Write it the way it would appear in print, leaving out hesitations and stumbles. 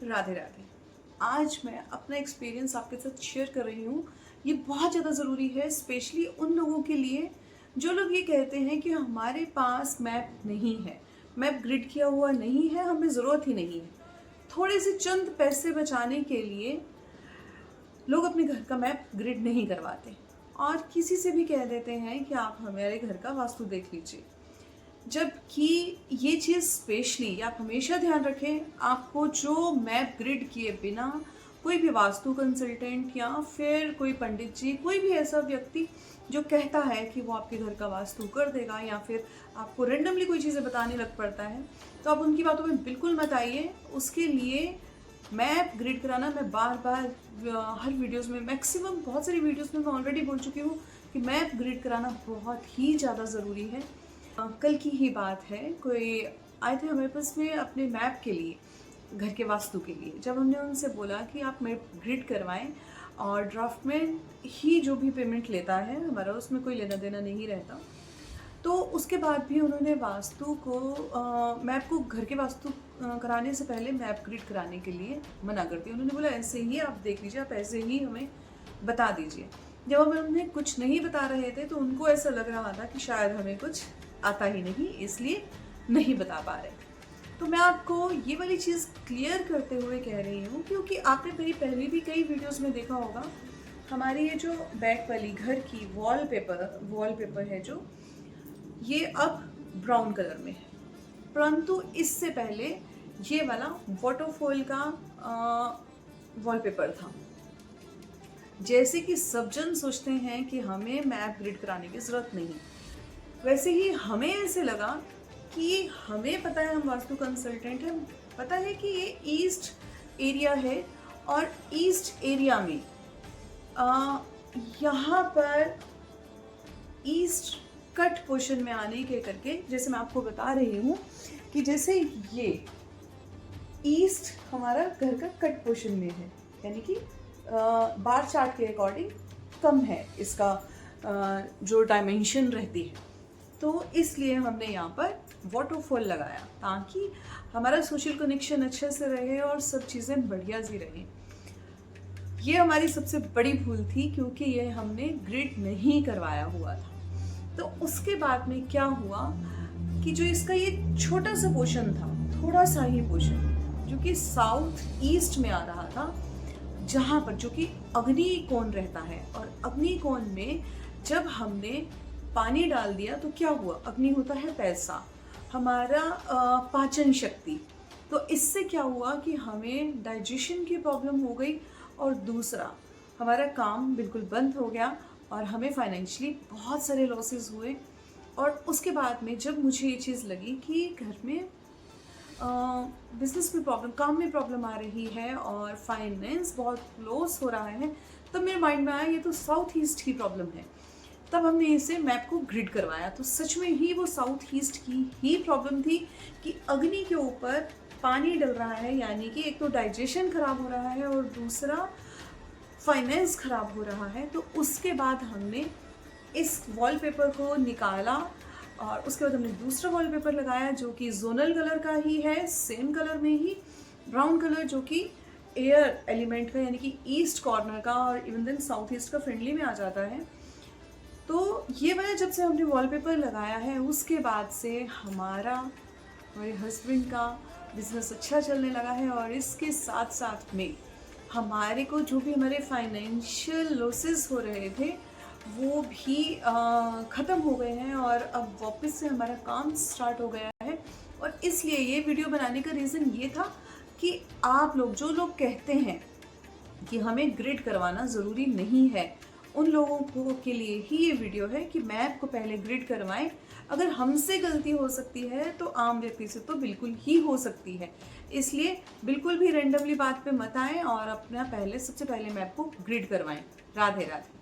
राधे राधे। आज मैं अपना एक्सपीरियंस आपके साथ शेयर कर रही हूँ। ये बहुत ज़्यादा ज़रूरी है, स्पेशली उन लोगों के लिए जो लोग ये कहते हैं कि हमारे पास मैप नहीं है, मैप ग्रिड किया हुआ नहीं है, हमें ज़रूरत ही नहीं है। थोड़े से चंद पैसे बचाने के लिए लोग अपने घर का मैप ग्रिड नहीं करवाते और किसी से भी कह देते हैं कि आप हमारे घर का वास्तु देख लीजिए। जबकि ये चीज़ स्पेशली आप हमेशा ध्यान रखें, आपको जो मैप ग्रिड किए बिना कोई भी वास्तु कंसल्टेंट या फिर कोई पंडित जी, कोई भी ऐसा व्यक्ति जो कहता है कि वो आपके घर का वास्तु कर देगा या फिर आपको रेंडमली कोई चीज़ें बताने लग पड़ता है, तो आप उनकी बातों में बिल्कुल मत आइए। उसके लिए मैप ग्रिड कराना, मैं बार बार हर वीडियोस में, मैक्सिमम बहुत सारी वीडियोस में मैं ऑलरेडी बोल चुकी हूँ कि मैप ग्रिड कराना बहुत ही ज़्यादा ज़रूरी है। कल की ही बात है, कोई आए थे हमारे पास में अपने मैप के लिए, घर के वास्तु के लिए। जब हमने उनसे बोला कि आप मैप ग्रिड करवाएं और ड्राफ्टमैन ही जो भी पेमेंट लेता है, हमारा उसमें कोई लेना देना नहीं रहता, तो उसके बाद भी उन्होंने वास्तु को मैप को घर के वास्तु कराने से पहले मैप ग्रिड कराने के लिए मना कर दिया। उन्होंने बोला ऐसे ही आप देख लीजिए, आप ऐसे ही हमें बता दीजिए। जब हम उन्हें कुछ नहीं बता रहे थे तो उनको ऐसा लग रहा था कि शायद हमें कुछ आता ही नहीं, इसलिए नहीं बता पा रहे। तो मैं आपको ये वाली चीज़ क्लियर करते हुए कह रही हूँ, क्योंकि आपने मेरी पहले भी कई वीडियोस में देखा होगा, हमारी ये जो बैक वाली घर की वॉलपेपर है जो, ये अब ब्राउन कलर में है, परंतु इससे पहले ये वाला वाटरफॉल का वॉलपेपर था। जैसे कि सब जन सोचते हैं कि हमें मैप ग्रिड कराने की ज़रूरत नहीं, वैसे ही हमें ऐसे लगा कि हमें पता है, हम वास्तु कंसल्टेंट हैं, पता है कि ये ईस्ट एरिया है और ईस्ट एरिया में यहाँ पर ईस्ट कट पोर्शन में आने के करके, जैसे मैं आपको बता रही हूँ कि जैसे ये ईस्ट हमारा घर का कट पोर्शन में है, यानी कि बार चार्ट के अकॉर्डिंग कम है इसका जो डायमेंशन रहती है, तो इसलिए हमने यहाँ पर वाटरफॉल लगाया ताकि हमारा सोशल कनेक्शन अच्छे से रहे और सब चीज़ें बढ़िया सी रहें। ये हमारी सबसे बड़ी भूल थी, क्योंकि ये हमने ग्रिड नहीं करवाया हुआ था। तो उसके बाद में क्या हुआ कि जो इसका ये छोटा सा पोर्शन था, थोड़ा सा ही पोर्शन जो कि साउथ ईस्ट में आ रहा था, जहाँ पर जो कि अग्नि कोण रहता है, और अग्नि कोण में जब हमने पानी डाल दिया तो क्या हुआ, अग्नि होता है पैसा, हमारा पाचन शक्ति, तो इससे क्या हुआ कि हमें डाइजेशन की प्रॉब्लम हो गई और दूसरा हमारा काम बिल्कुल बंद हो गया और हमें फाइनेंशियली बहुत सारे लॉसेस हुए। और उसके बाद में जब मुझे ये चीज़ लगी कि घर में बिजनेस में प्रॉब्लम, काम में प्रॉब्लम आ रही है और फाइनेंस बहुत लॉस हो रहा है, तब मेरे माइंड में आया ये तो साउथ ईस्ट की प्रॉब्लम है। तब हमने इसे मैप को ग्रिड करवाया, तो सच में ही वो साउथ ईस्ट की ही प्रॉब्लम थी कि अग्नि के ऊपर पानी डल रहा है, यानी कि एक तो डाइजेशन खराब हो रहा है और दूसरा फाइनेंस खराब हो रहा है। तो उसके बाद हमने इस वॉलपेपर को निकाला और उसके बाद हमने दूसरा वॉलपेपर लगाया जो कि जोनल कलर का ही है, सेम कलर में ही ब्राउन कलर, जो कि एयर एलिमेंट का, यानी कि ईस्ट कॉर्नर का और इवन देन साउथ ईस्ट का फ्रेंडली में आ जाता है। तो ये वाला जब से हमने वॉलपेपर लगाया है, उसके बाद से हमारे हस्बैंड का बिजनेस अच्छा चलने लगा है और इसके साथ साथ में हमारे को जो भी हमारे फाइनेंशियल लॉसेस हो रहे थे वो भी ख़त्म हो गए हैं और अब वापस से हमारा काम स्टार्ट हो गया है। और इसलिए ये वीडियो बनाने का रीज़न ये था कि आप लोग, जो लोग कहते हैं कि हमें ग्रिड करवाना ज़रूरी नहीं है, उन लोगों को के लिए ही ये वीडियो है कि मैप को पहले ग्रिड करवाएं। अगर हमसे गलती हो सकती है तो आम व्यक्ति से तो बिल्कुल ही हो सकती है, इसलिए बिल्कुल भी रेंडमली बात पे मत आएं और अपना सबसे पहले मैप को ग्रिड करवाएं। राधे राधे।